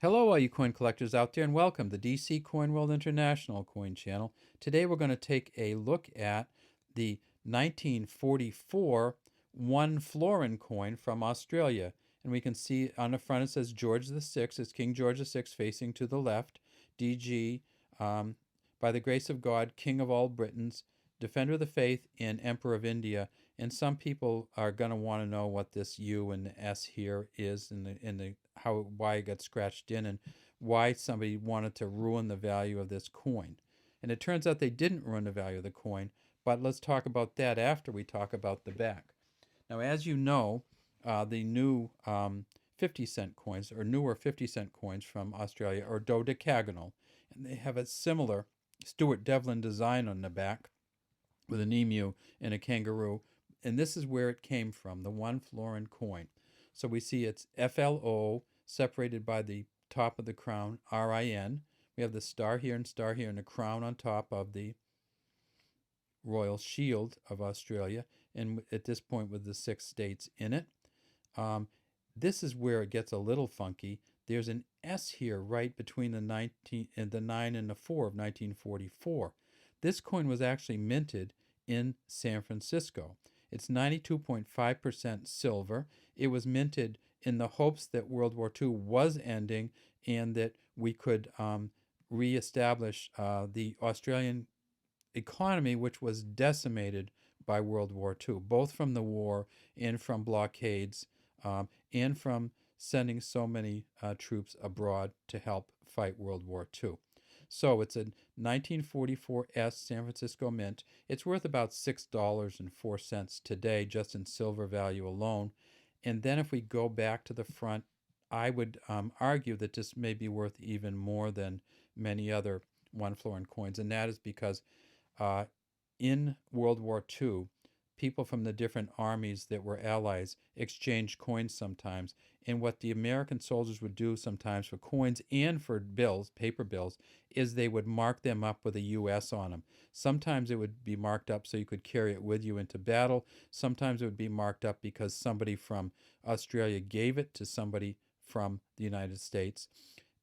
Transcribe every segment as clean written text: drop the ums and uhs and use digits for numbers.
Hello, all you coin collectors out there, and welcome to DC Coin World International Coin Channel. Today we're going to take a look at the 1944 One Florin coin from Australia. And we can see on the front it says George VI. It's King George VI facing to the left. DG, by the grace of God, King of all Britons, Defender of the Faith, and Emperor of India. And some people are going to want to know what this U and the S here is, and why it got scratched in, and why somebody wanted to ruin the value of this coin. And it turns out they didn't ruin the value of the coin, but let's talk about that after we talk about the back. Now, as you know, the new 50-cent coins, or newer 50-cent coins from Australia, are dodecagonal, and they have a similar Stuart Devlin design on the back with an emu and a kangaroo. And this is where it came from, the One Florin coin. So we see it's FLO separated by the top of the crown, RIN. We have the star here, and the crown on top of the royal shield of Australia, and at this point with the 6 states in it. This is where it gets a little funky. There's an S here right between the 9 and the 4 of 1944. This coin was actually minted in San Francisco. It's 92.5% silver. It was minted in the hopes that World War II was ending and that we could reestablish the Australian economy, which was decimated by World War II, both from the war and from blockades and from sending so many troops abroad to help fight World War II. So it's a 1944 S San Francisco mint. It's worth about $6.04 today, just in silver value alone. And then if we go back to the front, I would argue that this may be worth even more than many other one florin coins. And that is because in World War II, people from the different armies that were allies exchanged coins sometimes. And what the American soldiers would do sometimes for coins and for bills, paper bills, is they would mark them up with a US on them. Sometimes it would be marked up so you could carry it with you into battle. Sometimes it would be marked up because somebody from Australia gave it to somebody from the United States.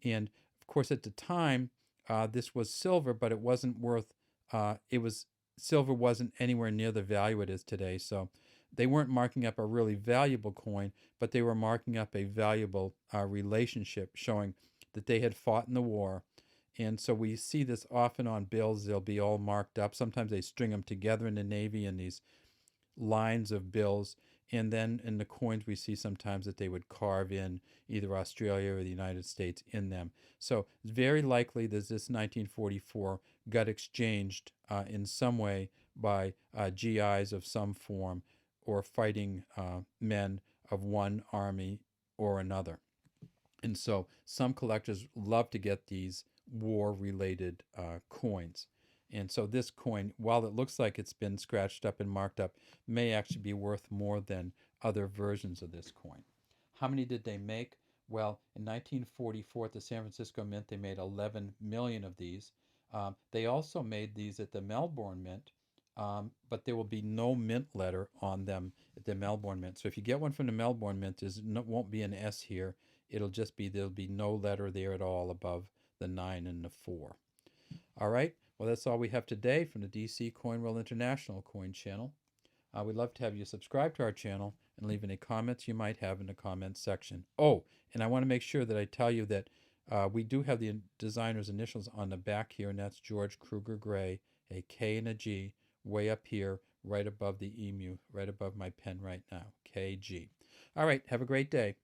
And of course, at the time, this was silver, but it wasn't worth, silver wasn't anywhere near the value it is today. So they weren't marking up a really valuable coin, but they were marking up a valuable relationship, showing that they had fought in the war. And so we see this often on bills. They'll be all marked up. Sometimes they string them together in the Navy in these lines of bills. And then in the coins, we see sometimes that they would carve in either Australia or the United States in them. So it's very likely that this 1944 got exchanged in some way by GIs of some form or fighting men of one army or another. And so some collectors love to get these war-related coins. And so this coin, while it looks like it's been scratched up and marked up, may actually be worth more than other versions of this coin. How many did they make? Well, in 1944 at the San Francisco Mint, they made 11 million of these. They also made these at the Melbourne Mint, but there will be no mint letter on them at the Melbourne Mint. So if you get one from the Melbourne Mint, won't be an S here. It'll just be, there'll be no letter there at all above the 9 and the 4. All right, well, that's all we have today from the DC Coin World International Coin Channel. We'd love to have you subscribe to our channel and leave any comments you might have in the comments section. Oh, and I want to make sure that I tell you that we do have the designer's initials on the back here, and that's George Kruger Gray, a K and a G, way up here, right above the emu, right above my pen right now, KG. All right, have a great day.